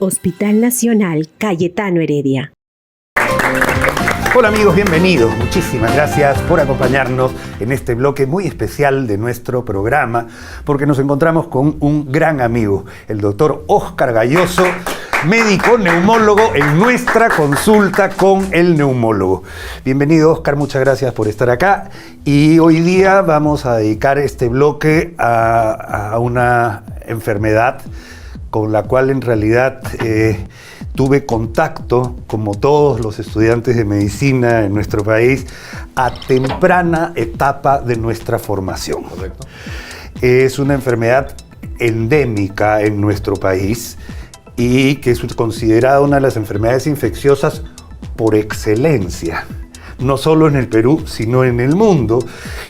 Hospital Nacional Cayetano Heredia. Hola amigos, bienvenidos. Muchísimas gracias por acompañarnos en este bloque muy especial de nuestro programa, porque nos encontramos con un gran amigo, el doctor Óscar Gayoso, médico neumólogo en nuestra consulta con el neumólogo. Bienvenido, Óscar, muchas gracias por estar acá. Y hoy día vamos a dedicar este bloque a una enfermedad con la cual en realidad tuve contacto, como todos los estudiantes de medicina en nuestro país, a temprana etapa de nuestra formación. Correcto. Es una enfermedad endémica en nuestro país y que es considerada una de las enfermedades infecciosas por excelencia, no solo en el Perú, sino en el mundo.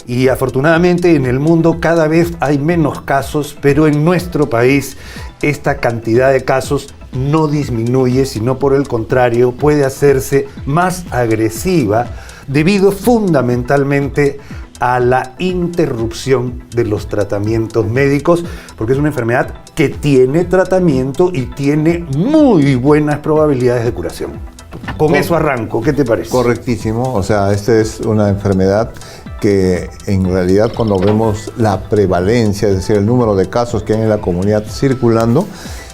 Y afortunadamente en el mundo cada vez hay menos casos, pero en nuestro país esta cantidad de casos no disminuye, sino por el contrario puede hacerse más agresiva debido fundamentalmente a la interrupción de los tratamientos médicos, porque es una enfermedad que tiene tratamiento y tiene muy buenas probabilidades de curación. Con eso arranco, ¿qué te parece? Correctísimo, o sea, esta es una enfermedad que en realidad cuando vemos la prevalencia, es decir, el número de casos que hay en la comunidad circulando,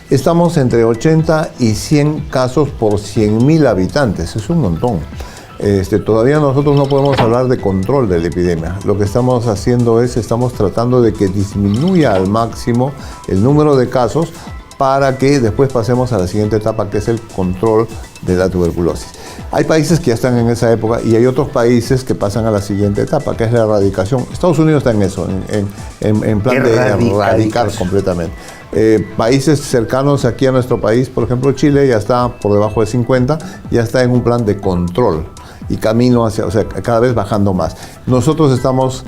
estamos entre 80 y 100 casos por 100.000 habitantes, es un montón. Todavía nosotros no podemos hablar de control de la epidemia. Lo que estamos haciendo es, estamos tratando de que disminuya al máximo el número de casos para que después pasemos a la siguiente etapa, que es el control de la tuberculosis. Hay países que ya están en esa época y hay otros países que pasan a la siguiente etapa, que es la erradicación. Estados Unidos está en eso, en plan de erradicar completamente. Países cercanos aquí a nuestro país, por ejemplo Chile, ya está por debajo de 50, ya está en un plan de control y camino hacia, o sea, cada vez bajando más. Nosotros estamos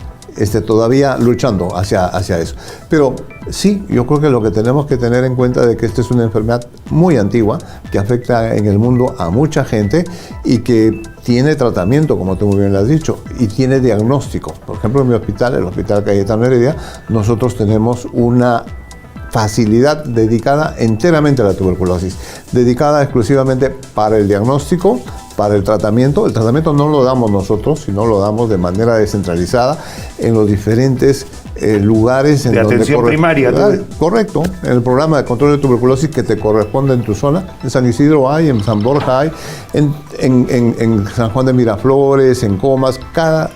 todavía luchando hacia eso. Pero sí, yo creo que lo que tenemos que tener en cuenta es que esta es una enfermedad muy antigua que afecta en el mundo a mucha gente y que tiene tratamiento, como tú muy bien lo has dicho, y tiene diagnóstico. Por ejemplo, en mi hospital, el Hospital Cayetano Heredia, nosotros tenemos una facilidad dedicada enteramente a la tuberculosis, dedicada exclusivamente para el diagnóstico, para el tratamiento. El tratamiento no lo damos nosotros, sino lo damos de manera descentralizada en los diferentes lugares de atención primaria. Correcto, en el programa de control de tuberculosis que te corresponde en tu zona. En San Isidro hay, en San Borja hay, en San Juan de Miraflores, en Comas, cada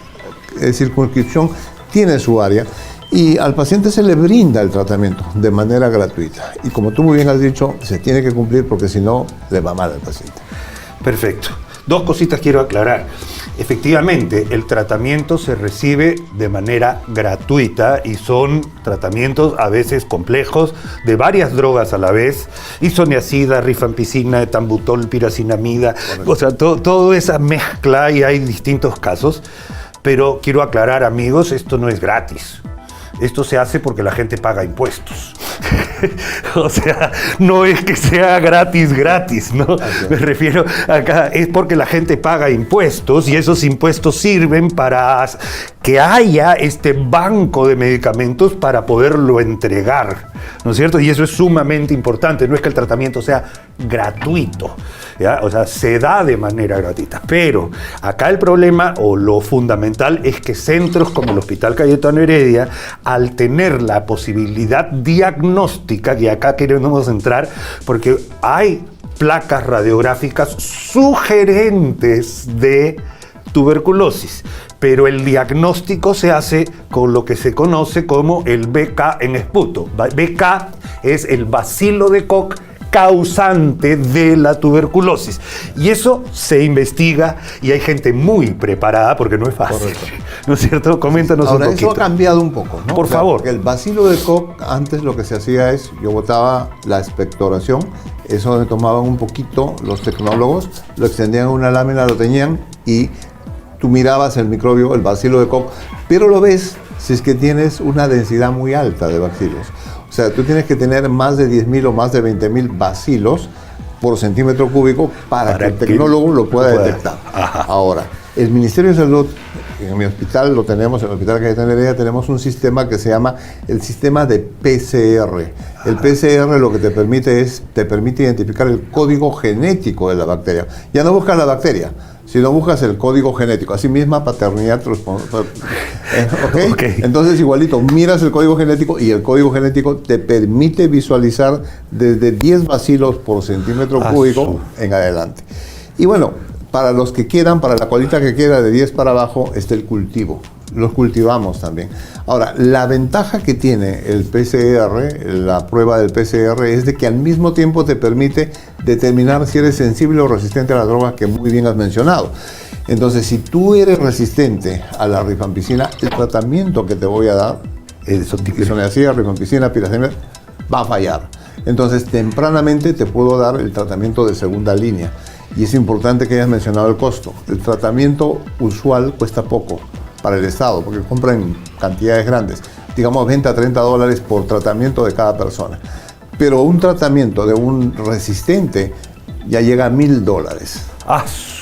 circunscripción tiene su área. Y al paciente se le brinda el tratamiento de manera gratuita. Y como tú muy bien has dicho, se tiene que cumplir porque si no, le va mal al paciente. Perfecto. Dos cositas quiero aclarar. Efectivamente, el tratamiento se recibe de manera gratuita y son tratamientos a veces complejos de varias drogas a la vez: isoniazida, rifampicina, etambutol, piracinamida. Correcto. O sea, toda esa mezcla, y hay distintos casos. Pero quiero aclarar, amigos, esto no es gratis. Esto se hace porque la gente paga impuestos. O sea, no es que sea gratis, ¿no? Okay. Me refiero acá, es porque la gente paga impuestos y esos impuestos sirven para que haya este banco de medicamentos para poderlo entregar, ¿no es cierto? Y eso es sumamente importante. No es que el tratamiento sea gratuito, ¿ya? O sea, se da de manera gratuita. Pero acá el problema o lo fundamental es que centros como el Hospital Cayetano Heredia, al tener la posibilidad diagnóstica, y acá queremos entrar porque hay placas radiográficas sugerentes de tuberculosis, pero el diagnóstico se hace con lo que se conoce como el BK en esputo. BK es el bacilo de Koch causante de la tuberculosis. Y eso se investiga y hay gente muy preparada porque no es fácil. Correcto. ¿No es cierto? Coméntanos un poquito. Eso ha cambiado un poco, ¿no? Por favor. Porque el bacilo de Koch, antes lo que se hacía es, yo botaba la expectoración, eso le tomaban un poquito los tecnólogos, lo extendían a una lámina, lo teñían y tú mirabas el microbio, el bacilo de Koch, pero lo ves si es que tienes una densidad muy alta de bacilos. O sea, tú tienes que tener más de 10.000 o más de 20.000 bacilos por centímetro cúbico para que el tecnólogo lo pueda detectar. Ajá. Ahora, el Ministerio de Salud En mi hospital lo tenemos, en el Hospital Cayetano Heredia tenemos un sistema que se llama el sistema de PCR. El PCR lo que te permite identificar el código genético de la bacteria. Ya no buscas la bacteria, sino buscas el código genético. Así misma paternidad ¿okay? Entonces igualito, miras el código genético y el código genético te permite visualizar desde 10 bacilos por centímetro cúbico en adelante. Y bueno, para los que quieran, para la colita que quiera de 10 para abajo, está el cultivo. Los cultivamos también. Ahora, la ventaja que tiene el PCR, la prueba del PCR, es de que al mismo tiempo te permite determinar si eres sensible o resistente a la droga que muy bien has mencionado. Entonces, si tú eres resistente a la rifampicina, el tratamiento que te voy a dar, isoniazida, rifampicina, piracemia, va a fallar. Entonces, tempranamente te puedo dar el tratamiento de segunda línea. Y es importante que hayas mencionado el costo. El tratamiento usual cuesta poco para el Estado, porque compran cantidades grandes, digamos 20 a 30 dólares por tratamiento de cada persona. Pero un tratamiento de un resistente ya llega a $1,000.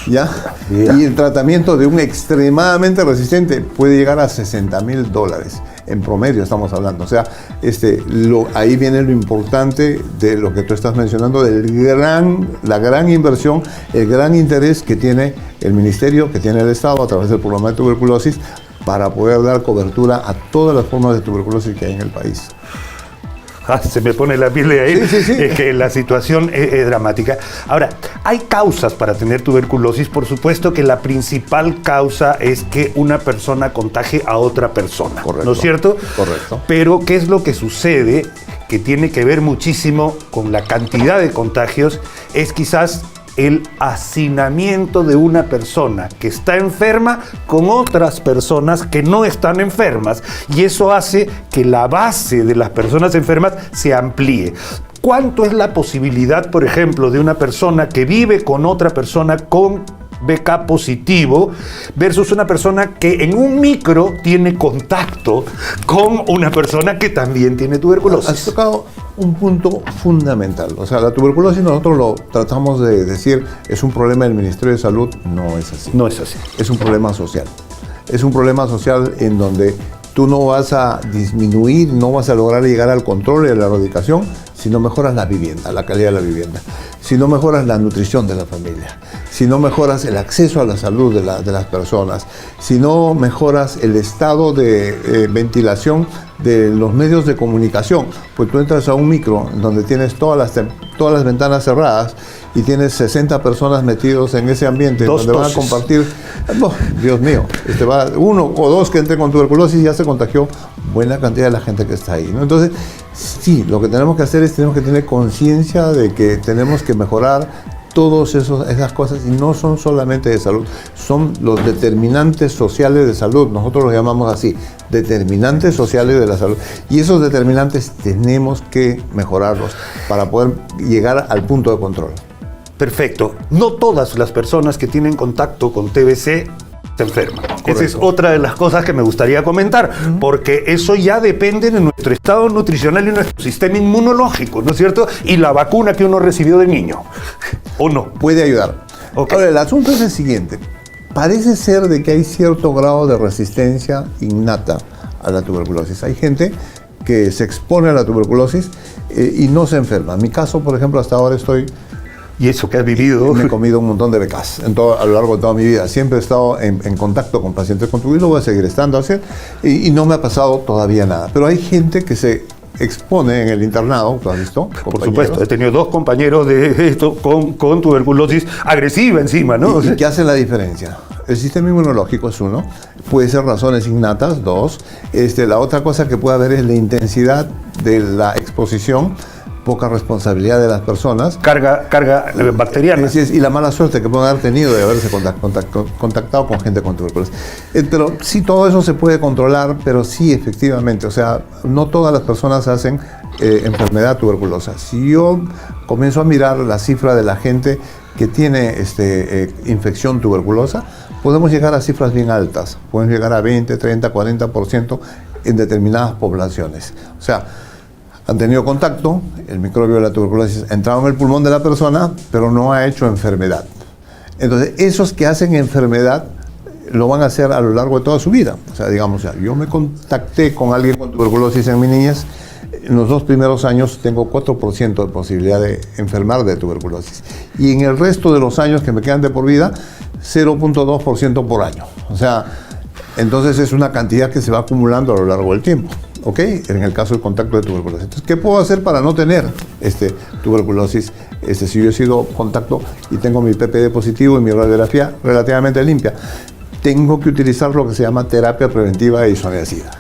¿Ya? Y el tratamiento de un extremadamente resistente puede llegar a $60,000. En promedio estamos hablando. O sea, ahí viene lo importante de lo que tú estás mencionando, la gran inversión, el gran interés que tiene el Ministerio, que tiene el Estado a través del programa de tuberculosis para poder dar cobertura a todas las formas de tuberculosis que hay en el país. Se me pone la piel de ahí, sí. Es que la situación es dramática. Ahora, hay causas para tener tuberculosis. Por supuesto que la principal causa es que una persona contagie a otra persona. Correcto. ¿No es cierto? Correcto. Pero, ¿qué es lo que sucede? Que tiene que ver muchísimo con la cantidad de contagios, es quizás el hacinamiento de una persona que está enferma con otras personas que no están enfermas, y eso hace que la base de las personas enfermas se amplíe. ¿Cuánto es la posibilidad, por ejemplo, de una persona que vive con otra persona con VK positivo versus una persona que en un micro tiene contacto con una persona que también tiene tuberculosis? Has tocado un punto fundamental. O sea, la tuberculosis nosotros lo tratamos de decir es un problema del Ministerio de Salud. No es así. No es así. Es un problema social. Es un problema social en donde tú no vas a disminuir, no vas a lograr llegar al control y a la erradicación si no mejoras la vivienda, la calidad de la vivienda, si no mejoras la nutrición de la familia, si no mejoras el acceso a la salud de las personas, si no mejoras el estado de ventilación de los medios de comunicación. Pues tú entras a un micro donde tienes todas las ventanas cerradas y tienes 60 personas metidos en ese ambiente donde van a compartir. Oh, Dios mío, uno o dos que entren con tuberculosis y ya se contagió buena cantidad de la gente que está ahí, ¿no? Entonces, sí, lo que tenemos que hacer es tenemos que tener conciencia de que tenemos que mejorar todas esas cosas, y no son solamente de salud, son los determinantes sociales de salud. Nosotros los llamamos así, determinantes sociales de la salud. Y esos determinantes tenemos que mejorarlos para poder llegar al punto de control. Perfecto. No todas las personas que tienen contacto con TBC se enferman. Correcto. Esa es otra de las cosas que me gustaría comentar, porque eso ya depende de nuestro estado nutricional y nuestro sistema inmunológico, ¿no es cierto? Y la vacuna que uno recibió de niño, ¿o no? Puede ayudar. Okay. Ahora, el asunto es el siguiente. Parece ser de que hay cierto grado de resistencia innata a la tuberculosis. Hay gente que se expone a la tuberculosis y no se enferma. En mi caso, por ejemplo, hasta ahora estoy... ¿Y eso que has vivido? Me he comido un montón de becas a lo largo de toda mi vida. Siempre he estado en contacto con pacientes con tuberculosis, lo voy a seguir estando así, y no me ha pasado todavía nada. Pero hay gente que se expone en el internado, ¿tú has visto? Por supuesto, he tenido 2 compañeros de esto con tuberculosis agresiva encima, ¿no? ¿Y qué hace la diferencia? El sistema inmunológico es uno, puede ser razones innatas, 2. La otra cosa que puede haber es la intensidad de la exposición, poca responsabilidad de las personas. Carga bacteriana. Y la mala suerte que pueden haber tenido de haberse contactado con gente con tuberculosis. Pero sí, todo eso se puede controlar, pero sí, efectivamente, o sea, no todas las personas hacen enfermedad tuberculosa. Si yo comienzo a mirar la cifra de la gente que tiene infección tuberculosa, podemos llegar a cifras bien altas. Pueden llegar a 20, 30, 40% en determinadas poblaciones. O sea, han tenido contacto, el microbio de la tuberculosis ha entrado en el pulmón de la persona, pero no ha hecho enfermedad. Entonces, esos que hacen enfermedad, lo van a hacer a lo largo de toda su vida. O sea, digamos, yo me contacté con alguien con tuberculosis en mi niñez. En los 2 primeros años tengo 4% de posibilidad de enfermar de tuberculosis. Y en el resto de los años que me quedan de por vida, 0.2% por año. O sea, entonces es una cantidad que se va acumulando a lo largo del tiempo. ¿Ok? En el caso del contacto de tuberculosis. Entonces, ¿qué puedo hacer para no tener tuberculosis? Si yo he sido contacto y tengo mi PPD positivo y mi radiografía relativamente limpia, tengo que utilizar lo que se llama terapia preventiva de isoniazida.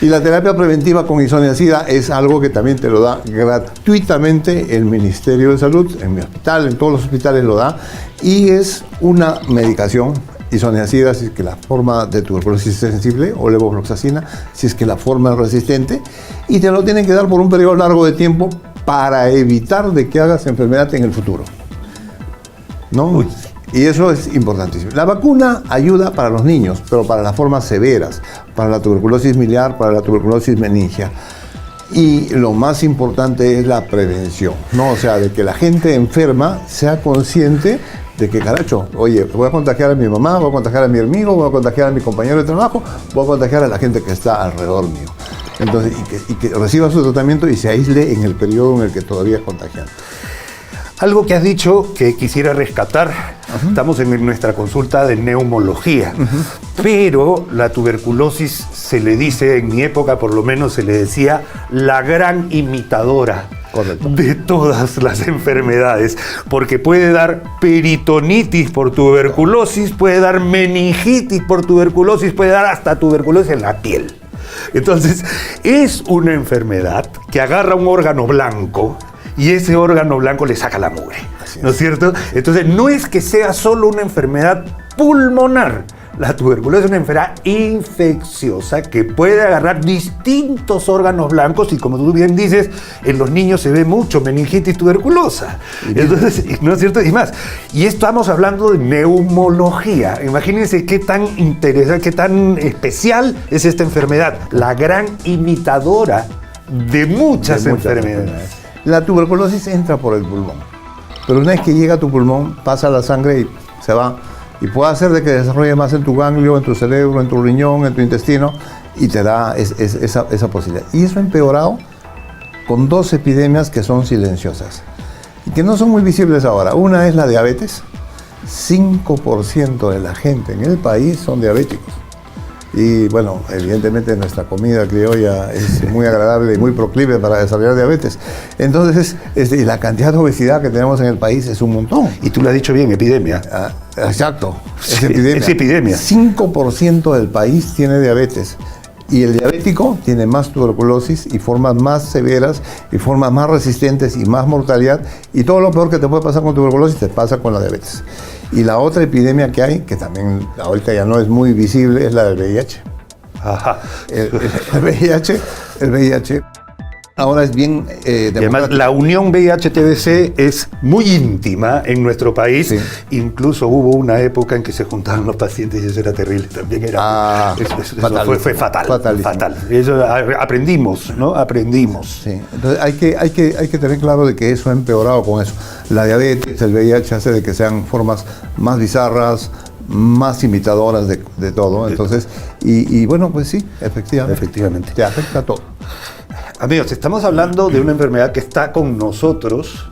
Y la terapia preventiva con isoniazida es algo que también te lo da gratuitamente el Ministerio de Salud, en mi hospital, en todos los hospitales lo da, y es una medicación isoniazida si es que la forma de tuberculosis es sensible, o levofloxacina si es que la forma es resistente, y te lo tienen que dar por un periodo largo de tiempo para evitar de que hagas enfermedad en el futuro, ¿no? Uy. Y eso es importantísimo. La vacuna ayuda para los niños, pero para las formas severas, para la tuberculosis miliar, para la tuberculosis meningia. Y lo más importante es la prevención, ¿no? O sea, de que la gente enferma sea consciente de que, caracho, oye, voy a contagiar a mi mamá, voy a contagiar a mi amigo, voy a contagiar a mi compañero de trabajo, voy a contagiar a la gente que está alrededor mío. Entonces, y que reciba su tratamiento y se aísle en el periodo en el que todavía es contagiante. Algo que has dicho que quisiera rescatar, estamos en nuestra consulta de neumología, pero la tuberculosis se le dice, en mi época por lo menos se le decía, la gran imitadora. Correcto. De todas las enfermedades, porque puede dar peritonitis por tuberculosis, puede dar meningitis por tuberculosis, puede dar hasta tuberculosis en la piel. Entonces, es una enfermedad que agarra un órgano blanco y ese órgano blanco le saca la mugre, ¿no es cierto? Entonces, no es que sea solo una enfermedad pulmonar. La tuberculosis es una enfermedad infecciosa que puede agarrar distintos órganos blancos y, como tú bien dices, en los niños se ve mucho meningitis tuberculosa. Entonces, ¿no es cierto? Y más. Y estamos hablando de neumología. Imagínense qué tan interesante, qué tan especial es esta enfermedad. La gran imitadora de muchas enfermedades. La tuberculosis entra por el pulmón, pero una vez que llega a tu pulmón, pasa la sangre y se va. Y puede hacer de que desarrolle más en tu ganglio, en tu cerebro, en tu riñón, en tu intestino, y te da esa posibilidad. Y eso ha empeorado con 2 epidemias que son silenciosas y que no son muy visibles ahora. Una es la diabetes. 5% de la gente en el país son diabéticos. Y bueno, evidentemente nuestra comida criolla es muy agradable y muy proclive para desarrollar diabetes. Entonces, y la cantidad de obesidad que tenemos en el país es un montón. Y tú lo has dicho bien, epidemia. Exacto, es Sí, epidemia. es epidemia. 5% del país tiene diabetes. Y el diabético tiene más tuberculosis y formas más severas y formas más resistentes y más mortalidad. Y todo lo peor que te puede pasar con tuberculosis te pasa con la diabetes. Y la otra epidemia que hay, que también ahorita ya no es muy visible, es la del VIH. Ajá. El VIH ahora es bien Y además, la unión VIH-TBC es muy íntima en nuestro país. Sí. Incluso hubo una época en que se juntaban los pacientes y eso era terrible. También era. Eso fue fatal. Fatalísimo. Fatal. Eso aprendimos, ¿no? Aprendimos. Sí, entonces hay que tener claro de que eso ha empeorado con eso. La diabetes, el VIH hace de que sean formas más bizarras, más imitadoras de todo. Entonces, y bueno, pues sí, efectivamente. Te afecta a todo. Amigos, estamos hablando de una enfermedad que está con nosotros.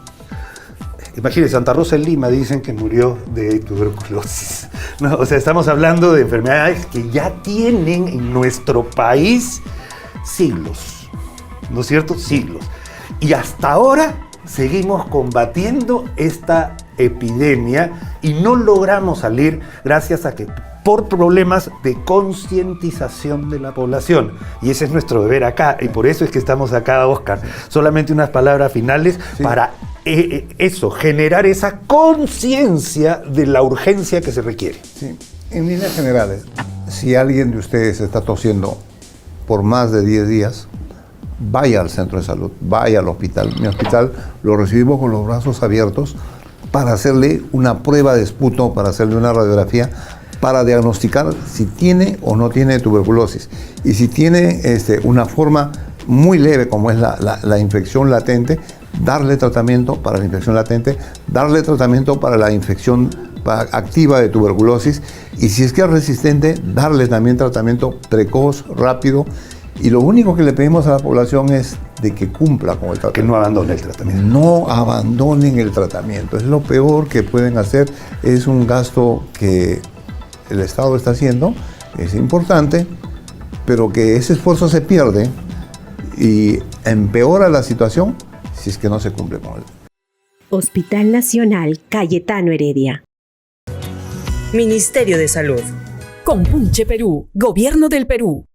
Imagínense, Santa Rosa en Lima dicen que murió de tuberculosis. No, o sea, estamos hablando de enfermedades que ya tienen en nuestro país siglos. ¿No es cierto? Siglos. Y hasta ahora seguimos combatiendo esta epidemia y no logramos salir gracias a que por problemas de concientización de la población. Y ese es nuestro deber acá, y por eso es que estamos acá, Oscar. Solamente unas palabras finales para eso, generar esa conciencia de la urgencia que se requiere. Sí. En líneas generales, si alguien de ustedes está tosiendo por más de 10 días, vaya al centro de salud, vaya al hospital. Mi hospital lo recibimos con los brazos abiertos para hacerle una prueba de esputo, para hacerle una radiografía, para diagnosticar si tiene o no tiene tuberculosis. Y si tiene una forma muy leve, como es la infección latente, darle tratamiento para la infección latente, darle tratamiento para la infección activa de tuberculosis, y si es que es resistente, darle también tratamiento precoz, rápido, y lo único que le pedimos a la población es de que cumpla con el tratamiento. Que no abandone el tratamiento. No abandonen el tratamiento, es lo peor que pueden hacer, es un gasto que el Estado está haciendo, es importante, pero que ese esfuerzo se pierde y empeora la situación si es que no se cumple con él. Hospital Nacional Cayetano Heredia. Ministerio de Salud. Compunche Perú, Gobierno del Perú.